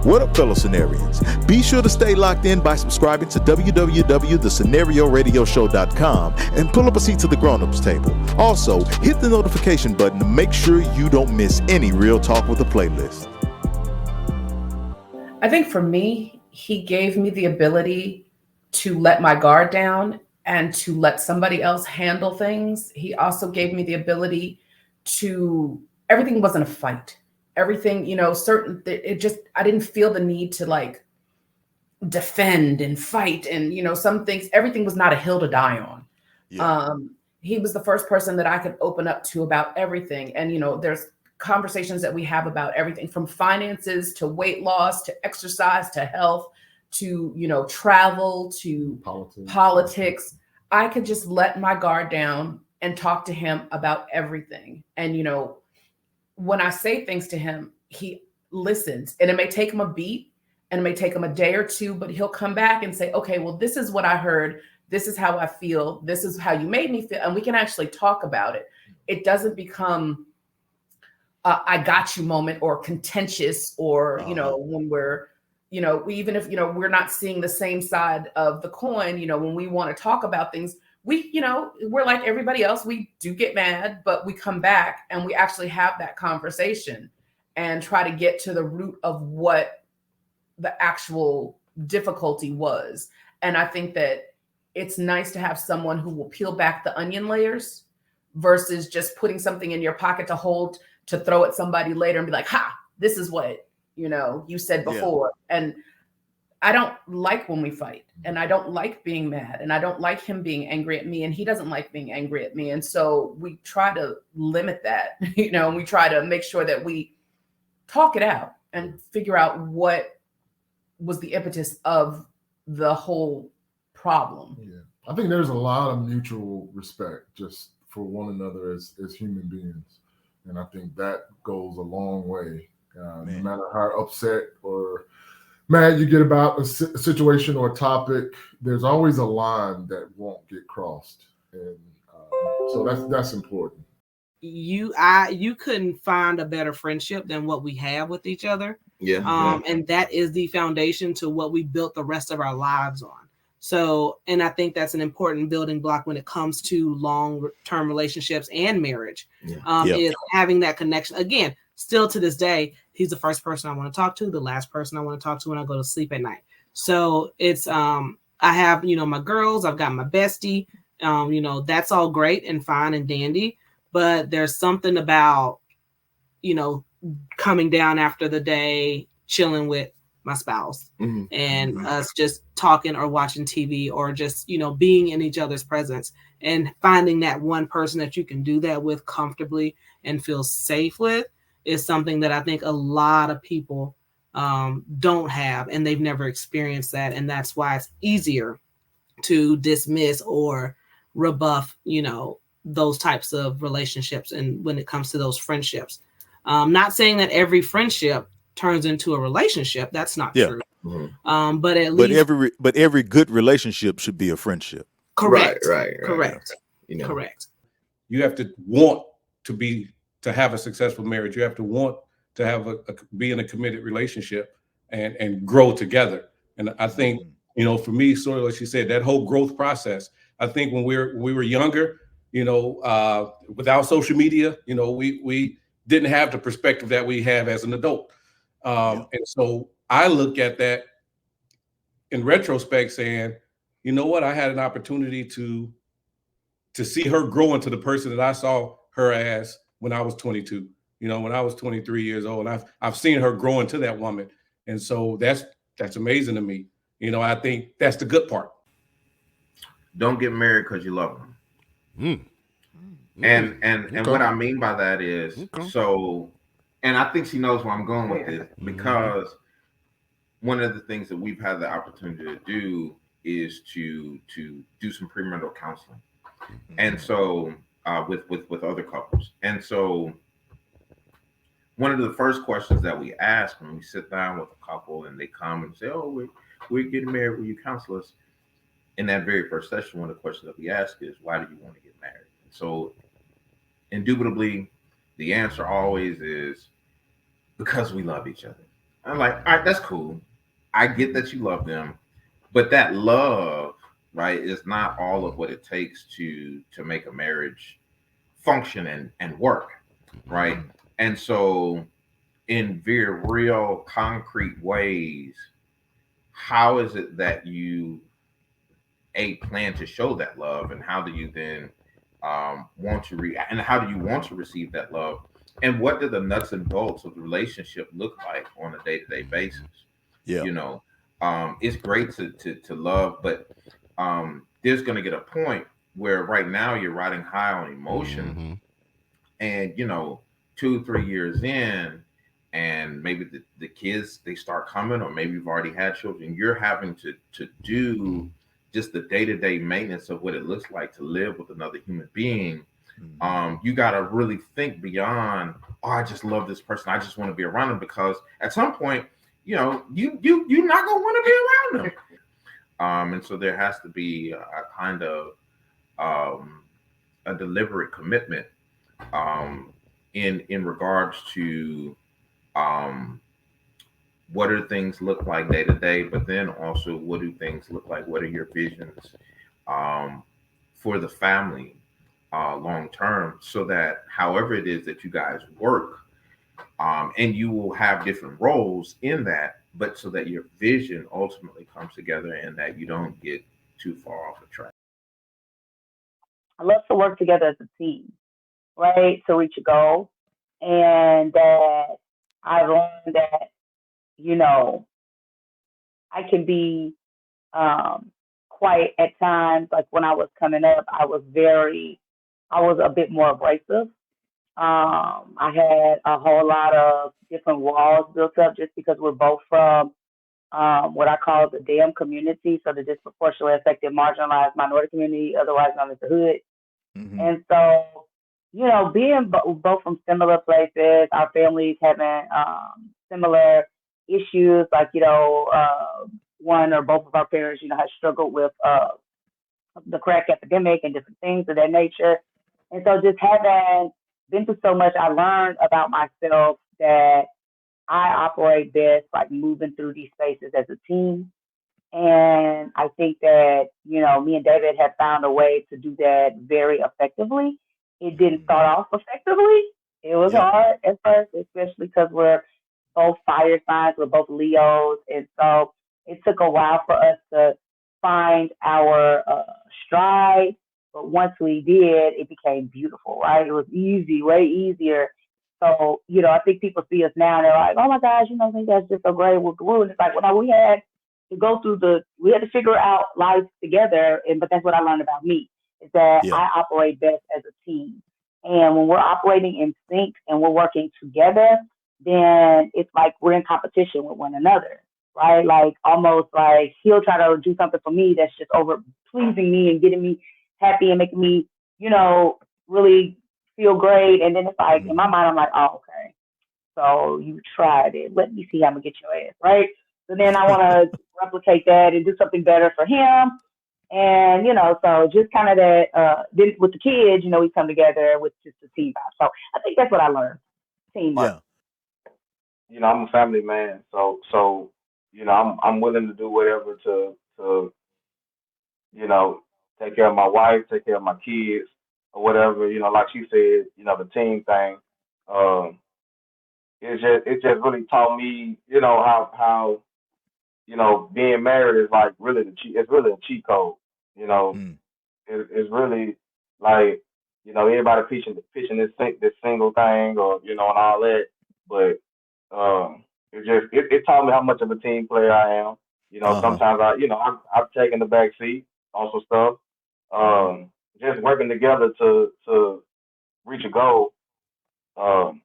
What up, fellow scenarians? Be sure to stay locked in by subscribing to www.thescenarioradioshow.com and pull up a seat to the grown-ups table. Also, hit the notification button to make sure you don't miss any Real Talk with a playlist. I think for me, he gave me the ability to let my guard down and to let somebody else handle things. He also gave me the ability to, everything wasn't a fight. Everything, I didn't feel the need to like defend and fight. And, some things, everything was not a hill to die on. Yeah. He was the first person that I could open up to about everything. And, there's conversations that we have about everything from finances to weight loss, to exercise, to health, to, travel, to politics. I could just let my guard down and talk to him about everything. And, when I say things to him, he listens, and it may take him a beat and it may take him a day or two, but he'll come back and say, okay, well, this is what I heard. This is how I feel. This is how you made me feel. And we can actually talk about it. It doesn't become I got you moment or contentious or, when we're, even if, we're not seeing the same side of the coin, when we want to talk about things, we're like everybody else. We do get mad, but we come back and we actually have that conversation and try to get to the root of what the actual difficulty was. And I think that it's nice to have someone who will peel back the onion layers versus just putting something in your pocket to hold, to throw at somebody later and be like, ha, this is what, you said before. Yeah. And I don't like when we fight, and I don't like being mad, and I don't like him being angry at me, and he doesn't like being angry at me. And so we try to limit that, and we try to make sure that we talk it out and figure out what was the impetus of the whole problem. Yeah. I think there's a lot of mutual respect just for one another as human beings. And I think that goes a long way. No matter how upset or mad you get about a situation or a topic, there's always a line that won't get crossed. And so that's important. You couldn't find a better friendship than what we have with each other. Yeah. And that is the foundation to what we built the rest of our lives on. So, and I think that's an important building block when it comes to long-term relationships and marriage, is having that connection. Again, still to this day, he's the first person I want to talk to, the last person I want to talk to when I go to sleep at night. So it's, I have, my girls, I've got my bestie, that's all great and fine and dandy, but there's something about, coming down after the day, chilling with my spouse and us just talking or watching TV or just, being in each other's presence and finding that one person that you can do that with comfortably and feel safe with is something that I think a lot of people don't have, and they've never experienced that. And that's why it's easier to dismiss or rebuff, those types of relationships. And when it comes to those friendships, not saying that every friendship turns into a relationship. That's not true. Mm-hmm. But at least, but every good relationship should be a friendship. Correct. Right. Correct. Correct. You have to want to have a successful marriage. You have to want to have be in a committed relationship and grow together. And I think, for me, sort of like she said, that whole growth process, I think when we were younger, without social media, we didn't have the perspective that we have as an adult. And so I look at that in retrospect saying, you know what, I had an opportunity to see her grow into the person that I saw her as when I was 22, when I was 23 years old, and I've seen her grow into that woman. And so that's amazing to me. I think that's the good part. Don't get married because you love them. And what I mean by that is, so, and I think she knows where I'm going with this, because one of the things that we've had the opportunity to do is to do some premarital counseling. And so with other couples. And so one of the first questions that we ask when we sit down with a couple and they come and say, oh, we're getting married, will you counsel us? In that very first session, one of the questions that we ask is, why do you want to get married? And so indubitably, the answer always is because we love each other. I'm like, all right, that's cool. I get that you love them, but that love, right, is not all of what it takes to make a marriage function and work, right? And so, in very real, concrete ways, how is it that you plan to show that love, and how do you then want to and how do you want to receive that love, and what do the nuts and bolts of the relationship look like on a day-to-day basis? Yeah. You know, it's great to love, but there's going to get a point where right now you're riding high on emotion, and 2-3 years in, and maybe the kids, they start coming, or maybe you've already had children, you're having to do just the day-to-day maintenance of what it looks like to live with another human being. You got to really think beyond, oh, I just love this person, I just want to be around them, because at some point, you're not gonna want to be around them. And so there has to be a kind of a deliberate commitment in regards to what do things look like day to day, but then also what do things look like? What are your visions for the family long term, so that however it is that you guys work, and you will have different roles in that, but so that your vision ultimately comes together and that you don't get too far off the track. I love to work together as a team, right, to reach a goal. And that I've learned that, I can be quite at times, like when I was coming up, I was a bit more abrasive. I had a whole lot of different walls built up just because we're both from what I call the DAM community, so the disproportionately affected marginalized minority community, otherwise known as the hood. And so, being both from similar places, our families having similar issues, like, one or both of our parents, had struggled with the crack epidemic and different things of that nature. And so just having been through so much, I learned about myself that I operate best like moving through these spaces as a team. And I think that, me and David have found a way to do that very effectively. It didn't start off effectively. It was hard at first, especially because we're both fire signs, we're both Leos. And so it took a while for us to find our stride. But once we did, it became beautiful, right? It was easy, way easier. So, I think people see us now and they're like, oh my gosh, I think that's just so great with Glue. And it's like, well, no, we had to figure out life together. But that's what I learned about me, is that I operate best as a team. And when we're operating in sync and we're working together, then it's like we're in competition with one another, right? Like almost like he'll try to do something for me that's just over pleasing me and getting me happy and making me, really feel great. And then it's like, in my mind, I'm like, oh, okay. So you tried it. Let me see how I'm gonna get your ass, right? So then I want to replicate that and do something better for him. And, so just kind of that, then with the kids, we come together with just the team vibe. So I think that's what I learned. Teamwork. I'm a family man. So, I'm willing to do whatever to, take care of my wife, take care of my kids or whatever, like she said, the team thing. It just really taught me, how being married is like really it's really a cheat code. It's really like, everybody pitching this single thing or, and all that. But it taught me how much of a team player I am. Sometimes I've taken the back seat on some stuff. Just working together to reach a goal. And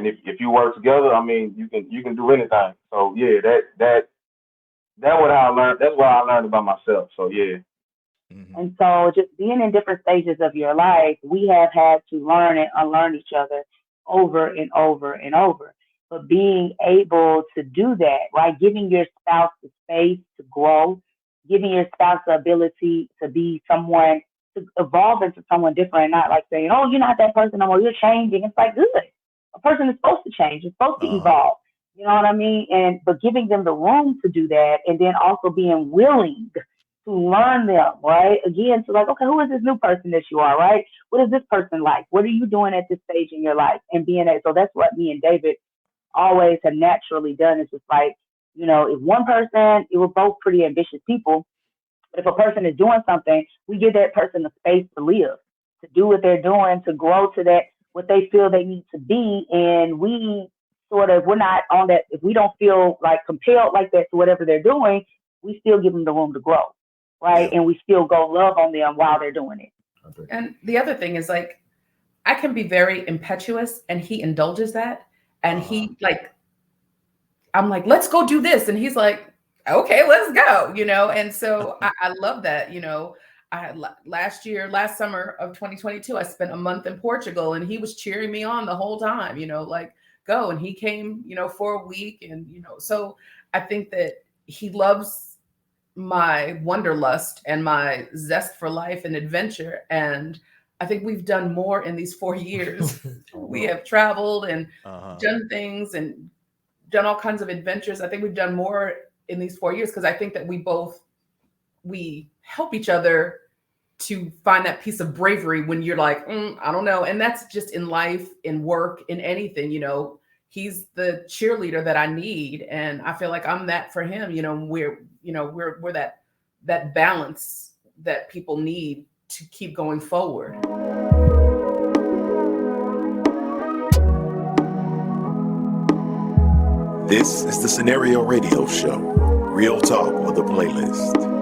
if you work together, I mean, you can do anything. So yeah, that's what I learned. That's what I learned about myself. So yeah. And so just being in different stages of your life, we have had to learn and unlearn each other over and over and over. But being able to do that, right? Giving your spouse the space to grow, giving your spouse the ability to be someone, to evolve into someone different, and not like saying, oh, you're not that person no more, you're changing. It's like, good. A person is supposed to change, it's supposed to evolve. You know what I mean? But giving them the room to do that, and then also being willing to learn them, right? Again, to like, okay, who is this new person that you are, right? What is this person like? What are you doing at this stage in your life? And being that, so that's what me and David always have naturally done. Is just like, if one person, we're both pretty ambitious people, but if a person is doing something, we give that person the space to live, to do what they're doing, to grow to that, what they feel they need to be. And we're not on that. If we don't feel like compelled like that to whatever they're doing, we still give them the room to grow, right? Yeah. And we still go love on them while they're doing it. And the other thing is, like, I can be very impetuous, and he indulges that. And he I'm like, let's go do this. And he's like, okay, let's go, And so I love that, I had last summer of 2022, I spent a month in Portugal, and he was cheering me on the whole time, like, go. And he came, for a week. And, so I think that he loves my wanderlust and my zest for life and adventure. And I think we've done more in these 4 years. We have traveled and done things and done all kinds of adventures. I think we've done more in these 4 years because I think that we help each other to find that piece of bravery when you're like, I don't know. And that's just in life, in work, in anything, he's the cheerleader that I need. And I feel like I'm that for him, we're that balance that people need to keep going forward. This is the Scenario Radio Show. Real talk with a playlist.